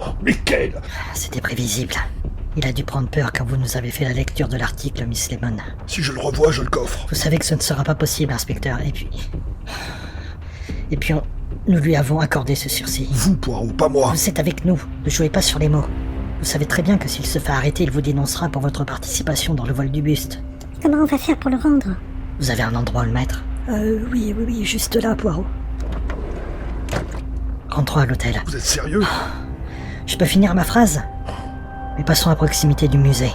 Oh, mais quel? C'était prévisible. Il a dû prendre peur quand vous nous avez fait la lecture de l'article, Miss Lemon. Si je le revois, je le coffre. Vous savez que ce ne sera pas possible, inspecteur, et puis nous lui avons accordé ce sursis. Vous, Poirot, pas moi. Vous êtes avec nous, ne jouez pas sur les mots. Vous savez très bien que s'il se fait arrêter, il vous dénoncera pour votre participation dans le vol du buste. Comment on va faire pour le rendre? Vous avez un endroit où le mettre? Oui, juste là, Poirot. Rentrons à l'hôtel. Vous êtes sérieux? Je peux finir ma phrase? Mais passons à proximité du musée.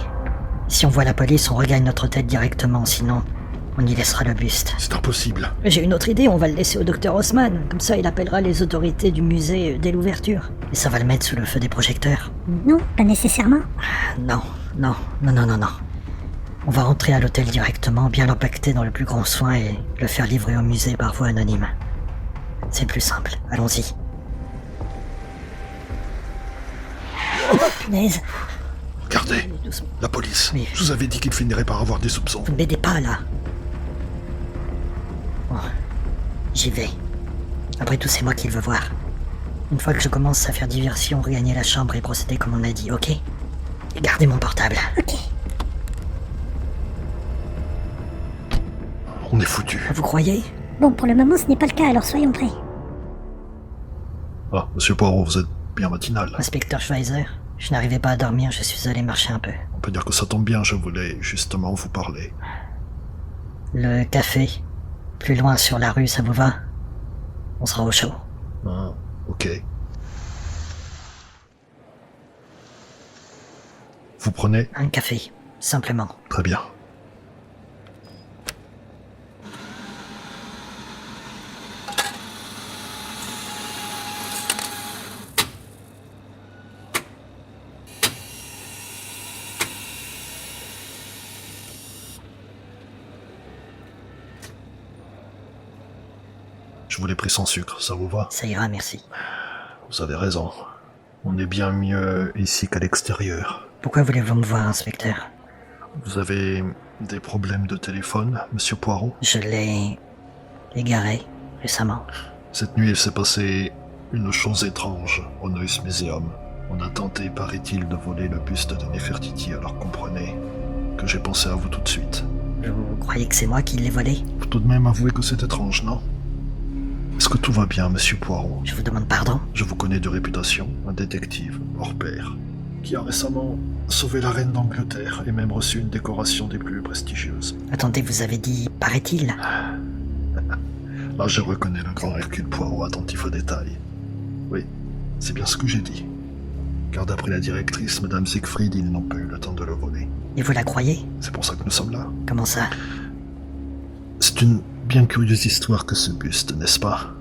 Si on voit la police, on regagne notre hôtel directement, sinon on y laissera le buste. C'est impossible. J'ai une autre idée, on va le laisser au docteur Haussmann. Comme ça, il appellera les autorités du musée dès l'ouverture. Et ça va le mettre sous le feu des projecteurs. Non, pas nécessairement. Non. On va rentrer à l'hôtel directement, bien l'empaqueter dans le plus grand soin et le faire livrer au musée par voie anonyme. C'est plus simple, allons-y. Oh, punaise. Regardez, Doucement. la police. Oui. Je vous avais dit qu'il finirait par avoir des soupçons. Vous ne m'aidez pas, là. Bon, j'y vais. Après tout, c'est moi qui le veux voir. Une fois que je commence à faire diversion, regagner la chambre et procéder comme on a dit, ok? Et gardez mon portable. Ok. On est foutus. Vous croyez? Bon, pour le moment, ce n'est pas le cas, alors soyons prêts. Ah, monsieur Poirot, vous êtes bien matinal. Inspecteur Schweizer, je n'arrivais pas à dormir, je suis allé marcher un peu. On peut dire que ça tombe bien, je voulais justement vous parler. Le café, plus loin sur la rue, ça vous va? On sera au chaud. Ah, ok. Vous prenez? Un café, simplement. Très bien. Je vous l'ai pris sans sucre, ça vous va? Ça ira, merci. Vous avez raison. On est bien mieux ici qu'à l'extérieur. Pourquoi voulez-vous me voir, inspecteur? Vous avez des problèmes de téléphone, monsieur Poirot? Je l'ai égaré récemment. Cette nuit, il s'est passé une chose étrange au Neues Museum. On a tenté, paraît-il, de voler le buste de Nefertiti, alors comprenez que j'ai pensé à vous tout de suite. Vous croyez que c'est moi qui l'ai volé? Faut tout de même avouer que c'est étrange, non? Est-ce que tout va bien, monsieur Poirot? Je vous demande pardon? Je vous connais de réputation, un détective hors pair, qui a récemment sauvé la reine d'Angleterre et même reçu une décoration des plus prestigieuses. Attendez, vous avez dit « paraît-il » ? Là, je reconnais le grand Hercule Poirot attentif aux détails. Oui, c'est bien ce que j'ai dit. Car d'après la directrice, Madame Siegfried, ils n'ont pas eu le temps de le voler. Et vous la croyez? C'est pour ça que nous sommes là. Comment ça? C'est une bien curieuse histoire que ce buste, n'est-ce pas?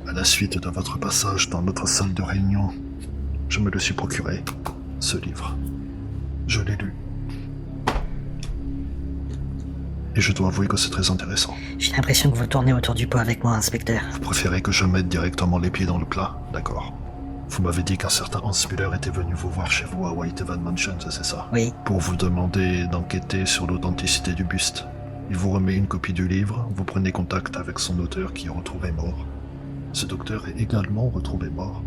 À la suite de votre passage dans notre salle de réunion, je me le suis procuré, ce livre. Je l'ai lu. Et je dois avouer que c'est très intéressant. J'ai l'impression que vous tournez autour du pot avec moi, inspecteur. Vous préférez que je mette directement les pieds dans le plat? D'accord. Vous m'avez dit qu'un certain Hans Müller était venu vous voir chez vous à Whitehaven Mansion, c'est ça? Oui. Pour vous demander d'enquêter sur l'authenticité du buste. Il vous remet une copie du livre, vous prenez contact avec son auteur qui est retrouvé mort. Ce docteur est également retrouvé mort.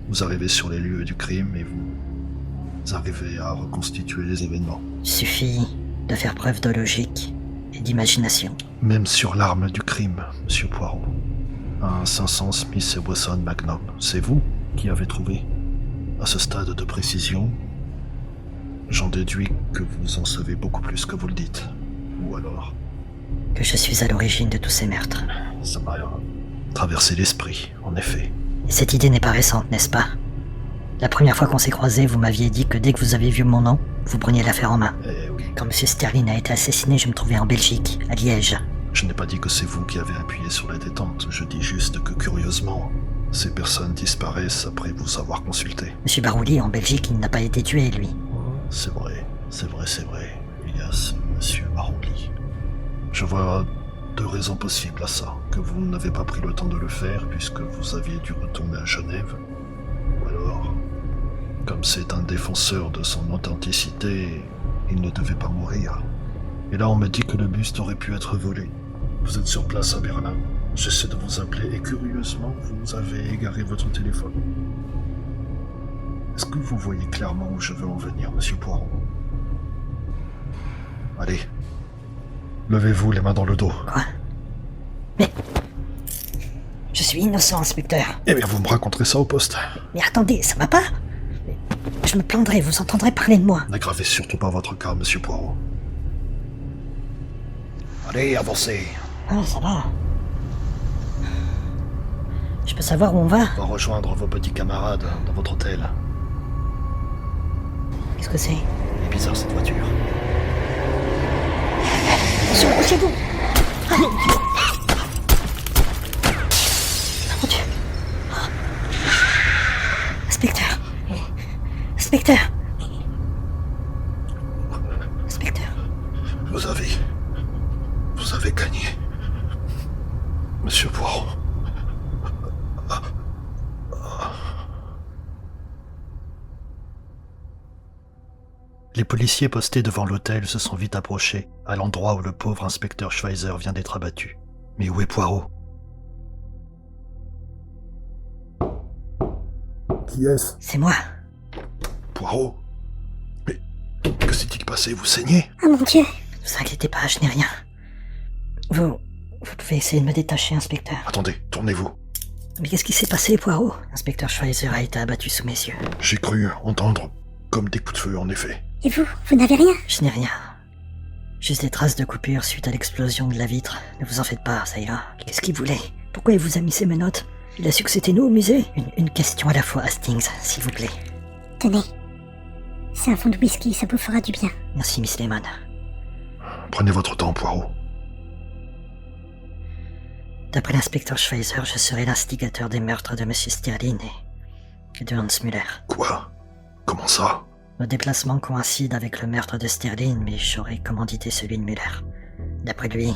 Vous arrivez sur les lieux du crime et vous arrivez à reconstituer les événements. Il suffit de faire preuve de logique et d'imagination. Même sur l'arme du crime, monsieur Poirot. Un 500 Smith & Wesson Magnum, c'est vous qui avez trouvé. À ce stade de précision, j'en déduis que vous en savez beaucoup plus que vous le dites. Ou alors, Que je suis à l'origine de tous ces meurtres. ça m'a traversé l'esprit, en effet. Et cette idée n'est pas récente, n'est-ce pas? La première fois qu'on s'est croisés, vous m'aviez dit que dès que vous avez vu mon nom, vous preniez l'affaire en main. Eh oui, Quand M. Sterling a été assassiné, je me trouvais en Belgique, à Liège. je n'ai pas dit que c'est vous qui avez appuyé sur la détente, je dis juste que curieusement, ces personnes disparaissent après vous avoir consulté. M. Barouli, en Belgique, il n'a pas été tué, lui. C'est vrai. Elias, monsieur Marouli. Je vois deux raisons possibles à ça. Que vous n'avez pas pris le temps de le faire puisque vous aviez dû retourner à Genève. Ou alors, comme c'est un défenseur de son authenticité, il ne devait pas mourir. Et là on me dit que le buste aurait pu être volé. Vous êtes sur place à Berlin. J'essaie de vous appeler et curieusement, vous avez égaré votre téléphone. Est-ce que que vous voyez clairement où je veux en venir, monsieur Poirot? Allez. Levez-vous, les mains dans le dos. Quoi? Mais... Je suis innocent, inspecteur. Eh bien, vous me raconterez ça au poste. Mais attendez, ça va pas? Je me plaindrai, vous entendrez parler de moi. N'aggravez surtout pas votre cas, monsieur Poirot. Allez, avancez. Ah, ça va. Je peux savoir où on va? On va rejoindre vos petits camarades dans votre hôtel. Qu'est-ce que c'est? Elle est bizarre, cette voiture. Attention, approchez-vous! Ah, mon Dieu! Mon Dieu! Inspecteur! Inspecteur! Inspecteur! Vous avez gagné. Monsieur Poirot. Les policiers postés devant l'hôtel se sont vite approchés, à l'endroit où le pauvre inspecteur Schweizer vient d'être abattu. Mais où est Poirot? Qui est-ce? C'est moi! Poirot? Mais que s'est-il passé? Vous saignez? Oh mon Dieu. Ne vous inquiétez pas, je n'ai rien. Vous pouvez essayer de me détacher, inspecteur. Attendez, tournez-vous. Mais qu'est-ce qui s'est passé, Poirot? Inspecteur Schweizer a été abattu sous mes yeux. J'ai cru entendre comme des coups de feu, en effet. Et vous n'avez rien? Je n'ai rien. Juste des traces de coupure suite à l'explosion de la vitre. Ne vous en faites pas, ça ira. Qu'est-ce qu'il voulait? Pourquoi il vous a mis ces menottes? Il a su que c'était nous au musée? Une question à la fois, Hastings, s'il vous plaît. Tenez. C'est un fond de whisky, ça vous fera du bien. Merci, Miss Lemon. Prenez votre temps, Poirot. D'après l'inspecteur Schweizer, je serai l'instigateur des meurtres de M. Sterling et de Hans Müller. Quoi? Comment ça? Nos déplacements coïncident avec le meurtre de Sterling, mais j'aurais commandité celui de Müller. D'après lui,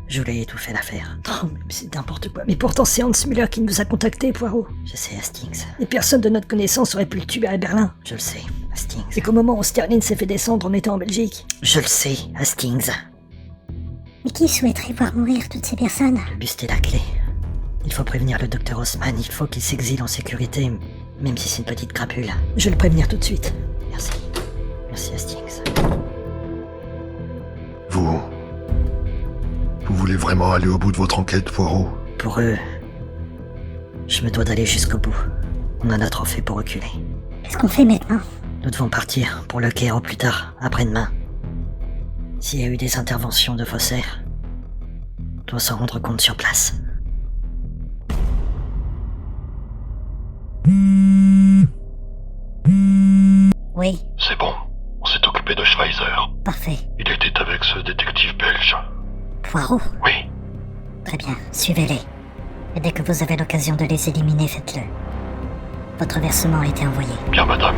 je voulais étouffer l'affaire. Oh, mais c'est n'importe quoi. Mais pourtant, c'est Hans Müller qui nous a contactés, Poirot. Je sais, Hastings. Et personne de notre connaissance aurait pu le tuer à Berlin. Je le sais, Hastings. Et qu'au moment où Sterling s'est fait descendre, on était en Belgique. Je le sais, Hastings. Mais qui souhaiterait voir mourir toutes ces personnes? Le buste est la clé. Il faut prévenir le docteur Haussmann, il faut qu'il s'exile en sécurité, même si c'est une petite crapule. Je vais le prévenir tout de suite. Merci. Merci, Hastings. Vous voulez vraiment aller au bout de votre enquête, Poirot? Pour eux, je me dois d'aller jusqu'au bout. On en a trop fait pour reculer. Qu'est-ce qu'on fait maintenant? Nous devons partir pour le Caire au plus tard, après-demain. S'il y a eu des interventions de faussaires, on doit s'en rendre compte sur place. Oui, C'est bon, on s'est occupé de Schweizer. parfait. Il était avec ce détective belge. Poirot? Oui, Très bien, suivez-les. Et dès que vous avez l'occasion de les éliminer, faites-le. Votre versement a été envoyé. bien madame.